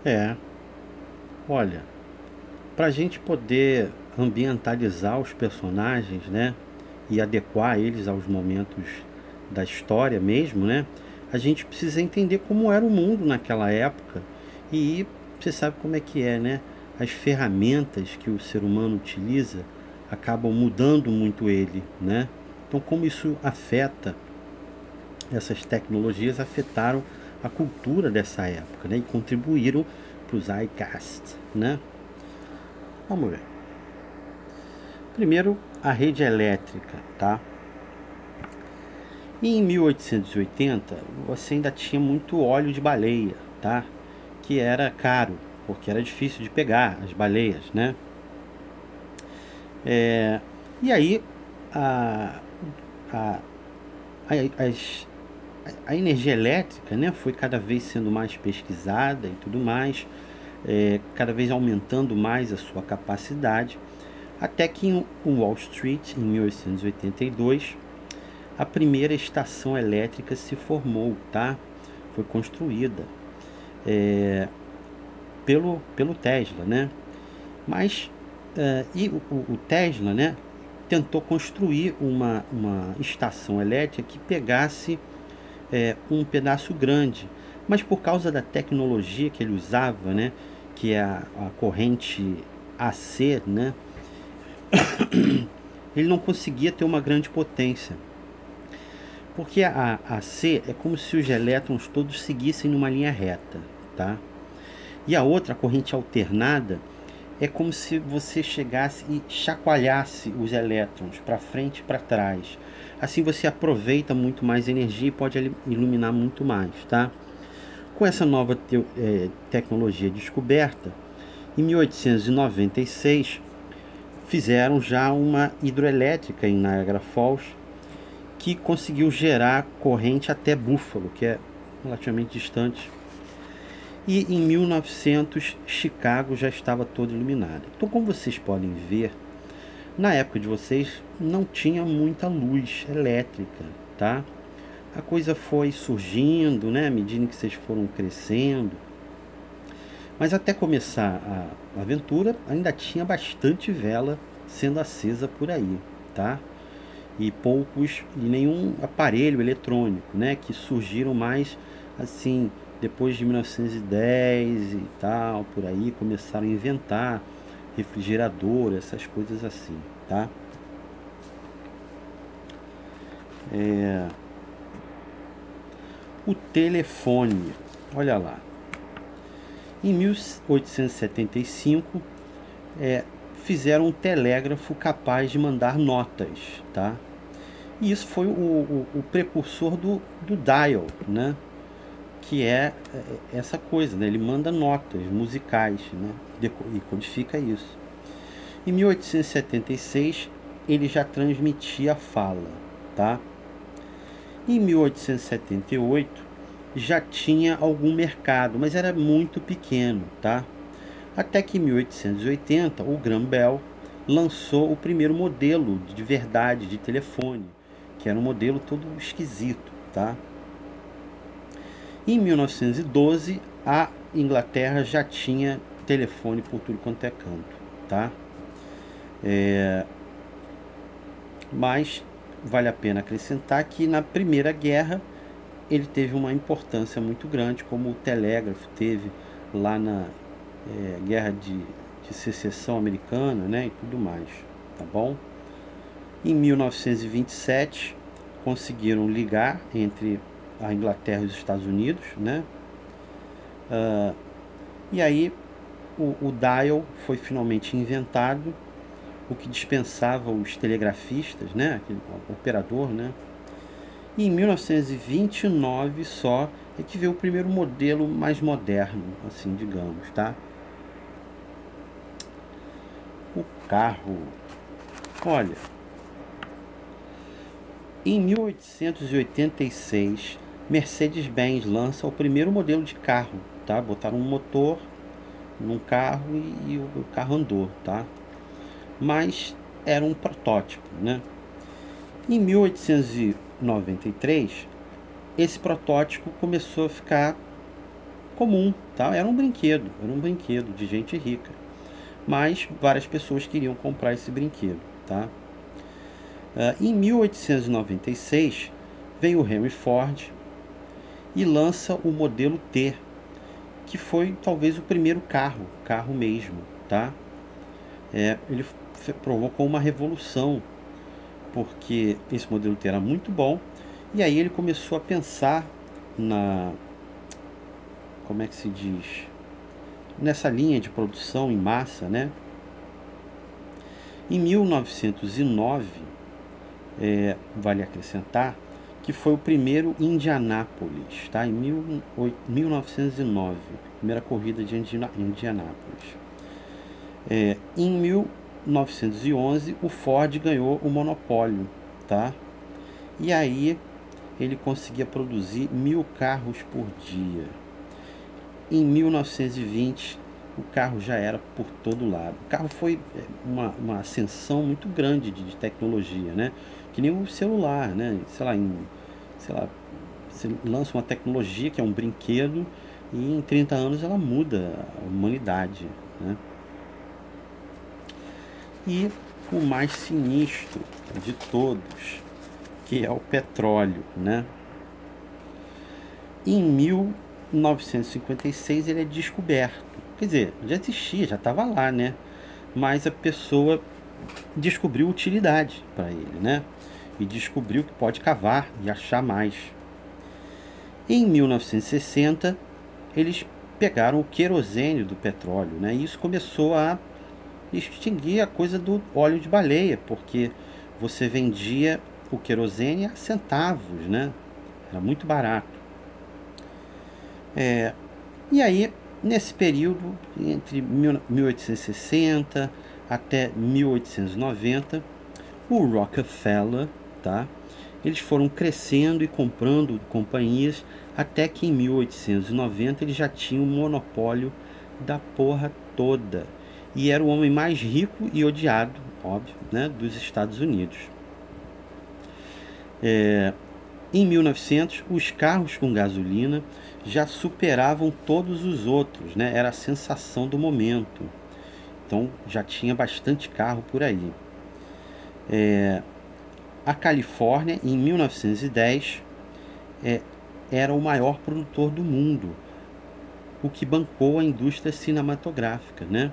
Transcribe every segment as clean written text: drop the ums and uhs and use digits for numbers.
É, olha, para a gente poder ambientalizar os personagens, né, e adequar eles aos momentos da história mesmo, né, a gente precisa entender como era o mundo naquela época. E você sabe como é que é, né? As ferramentas que o ser humano utiliza acabam mudando muito ele, né? Então, como isso afeta, essas tecnologias afetaram a cultura dessa época, né? E contribuíram para o Zeitgeist, né? Vamos ver. Primeiro, a rede elétrica, tá? E em 1880, você ainda tinha muito óleo de baleia, tá? Que era caro, porque era difícil de pegar as baleias, né? E aí, a, a, as, a energia elétrica, né, foi cada vez sendo mais pesquisada e tudo mais, cada vez aumentando mais a sua capacidade, até que em Wall Street, em 1882, a primeira estação elétrica se formou, tá? Foi construída pelo Tesla, né? Mas o Tesla, né, tentou construir uma estação elétrica que pegasse um pedaço grande, mas por causa da tecnologia que ele usava, né, que é a corrente AC, né, ele não conseguia ter uma grande potência. Porque a AC é como se os elétrons todos seguissem numa linha reta, tá? E a outra, a corrente alternada, é como se você chegasse e chacoalhasse os elétrons para frente e para trás. Assim você aproveita muito mais energia e pode iluminar muito mais, tá? Com essa nova tecnologia descoberta, em 1896 fizeram já uma hidroelétrica em Niagara Falls que conseguiu gerar corrente até Buffalo, que é relativamente distante. E em 1900, Chicago já estava toda iluminada. Então, como vocês podem ver, na época de vocês não tinha muita luz elétrica, tá? A coisa foi surgindo, né, à medida que vocês foram crescendo. Mas até começar a aventura, ainda tinha bastante vela sendo acesa por aí, tá? E nenhum aparelho eletrônico, né, que surgiram mais assim depois de 1910 e tal, por aí começaram a inventar refrigerador, essas coisas assim, tá? O telefone, olha lá, em 1875 fizeram um telégrafo capaz de mandar notas, tá? E isso foi o precursor do dial, né? Que essa coisa, né? Ele manda notas musicais, né? E codifica isso. Em 1876 ele já transmitia a fala, tá? Em 1878 já tinha algum mercado, mas era muito pequeno, tá? Até que em 1880 o Graham Bell lançou o primeiro modelo de verdade de telefone, que era um modelo todo esquisito, tá? Em 1912 a Inglaterra já tinha telefone por tudo quanto é canto, tá? Mas vale a pena acrescentar que na Primeira Guerra ele teve uma importância muito grande, como o telégrafo teve lá na Guerra de Secessão Americana, né, e tudo mais, tá bom? Em 1927 conseguiram ligar entre a Inglaterra e os Estados Unidos, né? E aí o dial foi finalmente inventado, o que dispensava os telegrafistas, né, aquele operador, né? E em 1929 só é que veio o primeiro modelo mais moderno, assim, digamos, tá? O carro. Olha, em 1886, Mercedes-Benz lança o primeiro modelo de carro, tá? Botaram um motor num carro e o carro andou, tá? Mas era um protótipo, né? Em 1893, esse protótipo começou a ficar comum, tá? Era um brinquedo de gente rica. Mas várias pessoas queriam comprar esse brinquedo, tá? Em 1896, veio o Henry Ford e lança o modelo T, que foi talvez o primeiro carro mesmo, tá? Ele provocou uma revolução, porque esse modelo T era muito bom, e aí ele começou a pensar como é que se diz? Nessa linha de produção em massa, né? Em 1909, vale acrescentar, que foi o primeiro Indianápolis, tá? Em 1909, primeira corrida de Indianápolis. Em 1911, o Ford ganhou o monopólio, tá? E aí ele conseguia produzir 1.000 carros por dia. Em 1920, o carro já era por todo lado. O carro foi uma ascensão muito grande de tecnologia, né? Que nem o celular, né? Sei lá, você lança uma tecnologia que é um brinquedo e em 30 anos ela muda a humanidade, né? E o mais sinistro de todos, que é o petróleo, né? Em 1956 ele é descoberto. Quer dizer, já existia, já estava lá, né? Mas a pessoa descobriu utilidade para ele, né? E descobriu que pode cavar e achar mais. Em 1960, eles pegaram o querosene do petróleo, né? E isso começou a extinguir a coisa do óleo de baleia, porque você vendia o querosene a centavos, né? Era muito barato. E aí, nesse período, entre 1860 até 1890, o Rockefeller, tá? Eles foram crescendo e comprando companhias, até que em 1890 ele já tinha um monopólio da porra toda. E era o homem mais rico e odiado, óbvio, né, dos Estados Unidos. Em 1900, os carros com gasolina já superavam todos os outros, né? Era a sensação do momento. Então já tinha bastante carro por aí. A Califórnia, em 1910, era o maior produtor do mundo, o que bancou a indústria cinematográfica, né?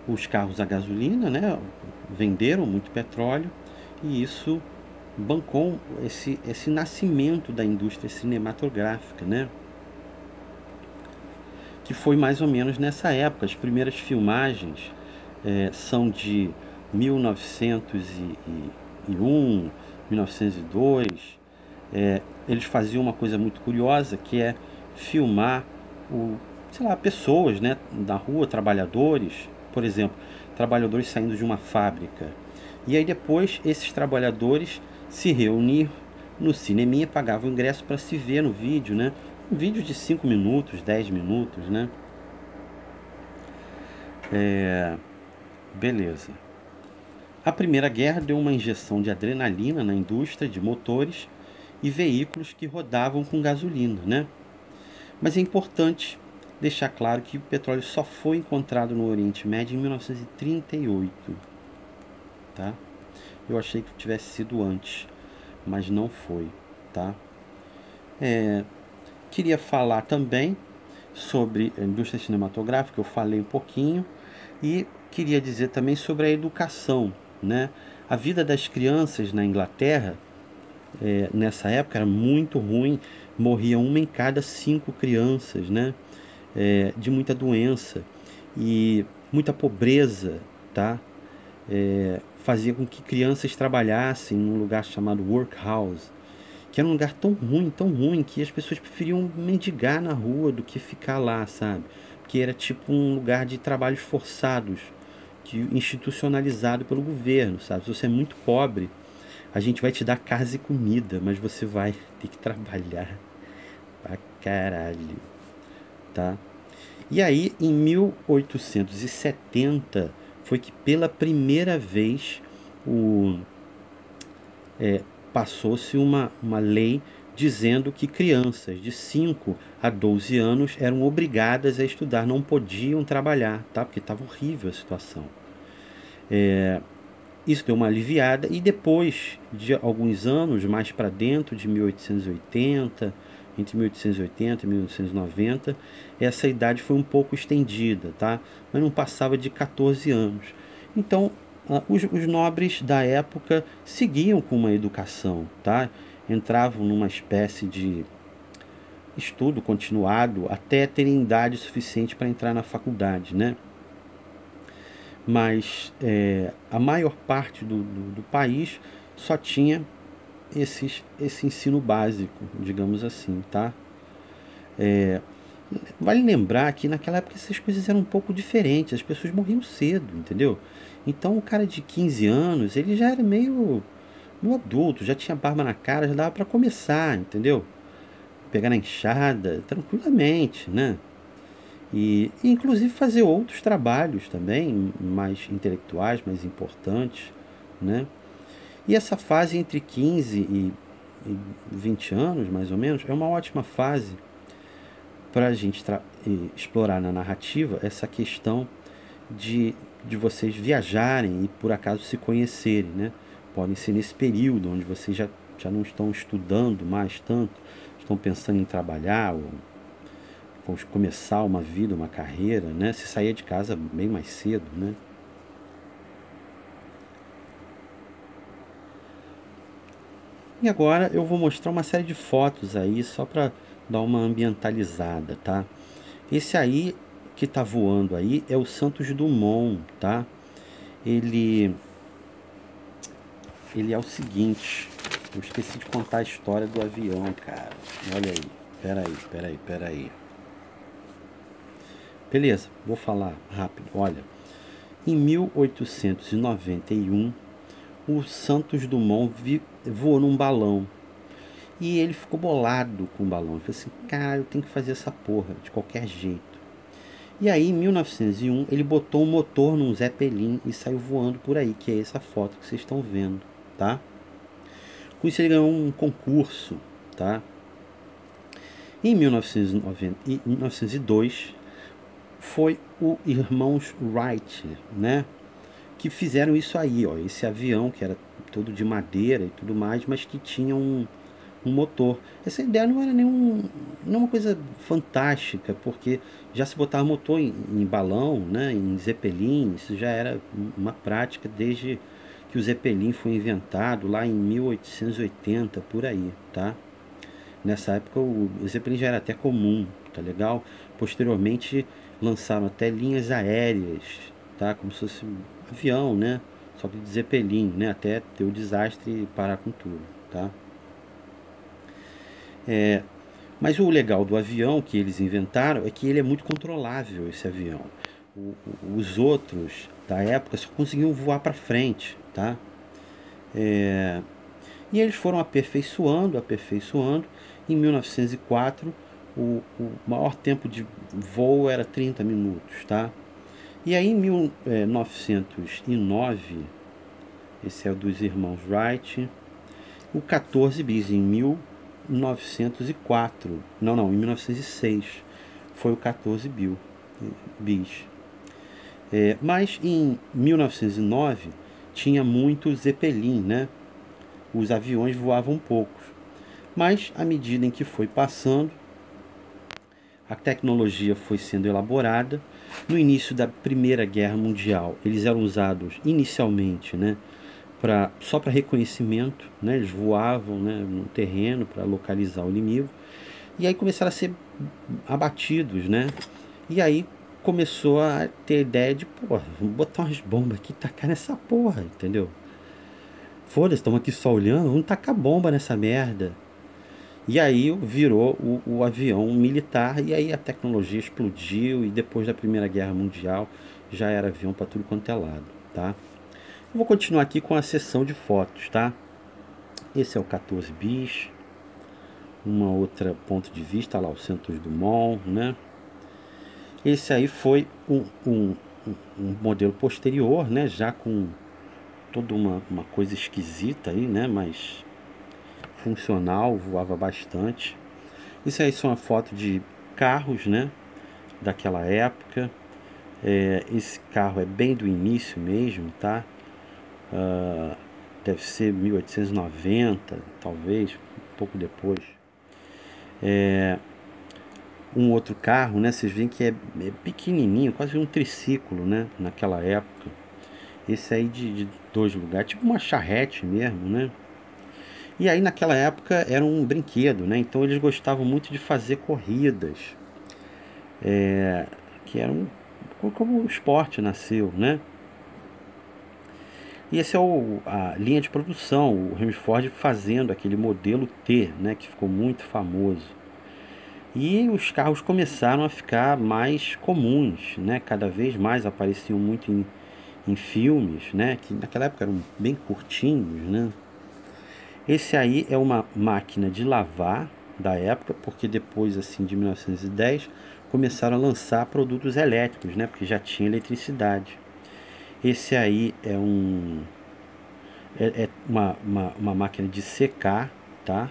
Os carros a gasolina, né, venderam muito petróleo e isso bancou esse nascimento da indústria cinematográfica, né? Que foi mais ou menos nessa época. As primeiras filmagens são de 1901, 1902. Eles faziam uma coisa muito curiosa, que é filmar pessoas, né, na rua, trabalhadores, por exemplo, trabalhadores saindo de uma fábrica. E aí depois esses trabalhadores se reuniam no cineminha, pagavam ingresso para se ver no vídeo, né? Um vídeo de 5 minutos, 10 minutos, né? Beleza. A Primeira Guerra deu uma injeção de adrenalina na indústria de motores e veículos que rodavam com gasolina, né? Mas é importante deixar claro que o petróleo só foi encontrado no Oriente Médio em 1938, tá? Eu achei que tivesse sido antes, mas não foi, tá? Queria falar também sobre a indústria cinematográfica, eu falei um pouquinho, e queria dizer também sobre a educação, né? A vida das crianças na Inglaterra, nessa época, era muito ruim, morria 1 em cada 5 crianças, né? De muita doença e muita pobreza, tá? Fazia com que crianças trabalhassem num lugar chamado workhouse, que era um lugar tão ruim, que as pessoas preferiam mendigar na rua do que ficar lá, sabe? Porque era tipo um lugar de trabalhos forçados, institucionalizado pelo governo, sabe? Se você é muito pobre, a gente vai te dar casa e comida, mas você vai ter que trabalhar pra caralho, tá? E aí, em 1870, foi que pela primeira vez passou-se uma lei dizendo que crianças de 5 a 12 anos eram obrigadas a estudar, não podiam trabalhar, tá? Porque estava horrível a situação. Isso deu uma aliviada e depois de alguns anos, mais para dentro de 1880, entre 1880 e 1990, essa idade foi um pouco estendida, tá? Mas não passava de 14 anos. Então, os nobres da época seguiam com uma educação, tá? Entravam numa espécie de estudo continuado até terem idade suficiente para entrar na faculdade, né? Mas a maior parte do país só tinha esse ensino básico, digamos assim, tá? Vale lembrar que naquela época essas coisas eram um pouco diferentes, as pessoas morriam cedo, entendeu? Então o cara de 15 anos, ele já era meio adulto, já tinha barba na cara, já dava para começar, entendeu? Pegar na enxada tranquilamente, né? E inclusive fazer outros trabalhos também, mais intelectuais, mais importantes, né? E essa fase entre 15 e 20 anos, mais ou menos, é uma ótima fase para a gente explorar na narrativa essa questão de vocês viajarem e por acaso se conhecerem, né? Podem ser nesse período onde vocês já não estão estudando mais tanto, estão pensando em trabalhar ou começar uma vida, uma carreira, né? Se sair de casa bem mais cedo, né? E agora eu vou mostrar uma série de fotos aí só para dar uma ambientalizada, tá? Esse aí que tá voando aí é o Santos Dumont, tá? Ele é o seguinte, eu esqueci de contar a história do avião, cara. Olha aí, peraí. Beleza, vou falar rápido. Olha, em 1891, o Santos Dumont voou num balão. E ele ficou bolado com o balão. Ele falou assim, cara, eu tenho que fazer essa porra de qualquer jeito. E aí, em 1901, ele botou um motor num Zeppelin e saiu voando por aí, que é essa foto que vocês estão vendo, tá? Com isso ele ganhou um concurso, tá? Em 1902, foi o irmãos Wright, né? Que fizeram isso aí, ó. Esse avião que era todo de madeira e tudo mais, mas que tinha um motor. Essa ideia não era nenhuma coisa fantástica, porque já se botava motor em balão, né? Em Zeppelin, isso já era uma prática desde que o Zeppelin foi inventado lá em 1880, por aí, tá? Nessa época o Zeppelin já era até comum, tá legal? Posteriormente lançaram até linhas aéreas, tá? Como se fosse um avião, né? Só que de Zeppelin, né? Até ter o desastre e parar com tudo, tá? Mas o legal do avião que eles inventaram é que ele é muito controlável, esse avião. Os outros da época só conseguiam voar para frente, tá? E eles foram aperfeiçoando. Em 1904, o maior tempo de voo era 30 minutos, tá? E aí em 1909, esse é o dos irmãos Wright, o 14 bis em 1904, em 1906 foi o 14 bis. Mas em 1909 tinha muito Zeppelin, né? Os aviões voavam poucos. Mas à medida em que foi passando, a tecnologia foi sendo elaborada. No início da Primeira Guerra Mundial, eles eram usados inicialmente, né, só para reconhecimento, né? Eles voavam, né, no terreno para localizar o inimigo. E aí começaram a ser abatidos, né? E aí começou a ter a ideia de, pô, vamos botar umas bombas aqui e tacar nessa porra, entendeu? Foda-se, estamos aqui só olhando, vamos tacar bomba nessa merda. E aí virou o avião militar, e aí a tecnologia explodiu, e depois da Primeira Guerra Mundial já era avião para tudo quanto é lado, tá? Eu vou continuar aqui com a sessão de fotos, tá? Esse é o 14 bis, uma outra ponto de vista, lá o Santos Dumont, né? Esse aí foi um modelo posterior, né? Já com toda uma coisa esquisita aí, né? Mas funcional, voava bastante. Isso aí são uma foto de carros, né, daquela época. Esse carro é bem do início mesmo, tá? Deve ser 1890, talvez, um pouco depois. Um outro carro, né? Vocês veem que é pequenininho, quase um triciclo, né? Naquela época. Esse aí de dois lugares, tipo uma charrete mesmo, né? E aí naquela época era um brinquedo, né? Então eles gostavam muito de fazer corridas, que era como o esporte nasceu, né? E esse é a linha de produção, o Henry Ford fazendo aquele modelo T, né? Que ficou muito famoso. E os carros começaram a ficar mais comuns, né? Cada vez mais apareciam muito em filmes, né? Que naquela época eram bem curtinhos, né? Esse aí é uma máquina de lavar da época, porque depois assim de 1910 começaram a lançar produtos elétricos, né? Porque já tinha eletricidade. Esse aí é uma máquina de secar, tá?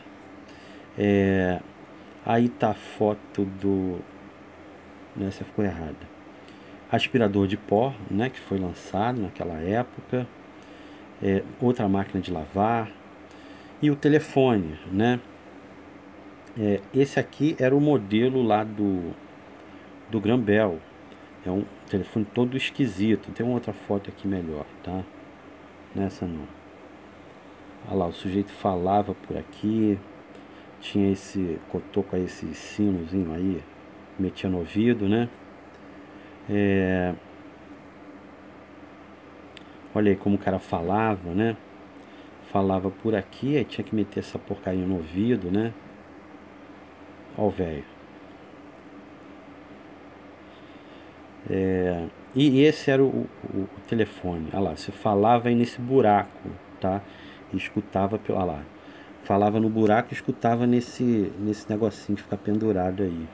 Aí tá a foto do... Essa ficou errada. Aspirador de pó, né? Que foi lançado naquela época. Outra máquina de lavar. E o telefone, né? Esse aqui era o modelo lá do Graham Bell. É um telefone todo esquisito. Tem uma outra foto aqui melhor, tá? Nessa não. Olha lá, o sujeito falava por aqui. Tinha esse cotoco aí, esse sinozinho aí. Metia no ouvido, né? Olha aí como o cara falava, né? Falava por aqui, aí tinha que meter essa porcaria no ouvido, né? Ó o velho. E esse era o telefone. Olha lá, você falava aí nesse buraco, tá? E escutava pelo... Olha lá. Falava no buraco e escutava nesse negocinho de ficar pendurado aí.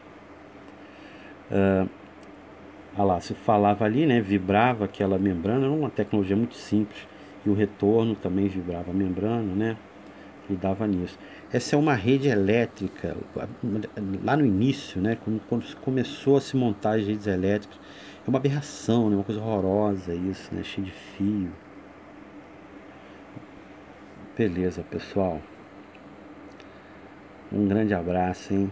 Olha lá, você falava ali, né? Vibrava aquela membrana, era uma tecnologia muito simples. E o retorno também vibrava a membrana, né? E dava nisso. Essa é uma rede elétrica, lá no início, né? Quando começou a se montar as redes elétricas. É uma aberração, né? Uma coisa horrorosa isso, né? Cheio de fio. Beleza, pessoal. Um grande abraço, hein?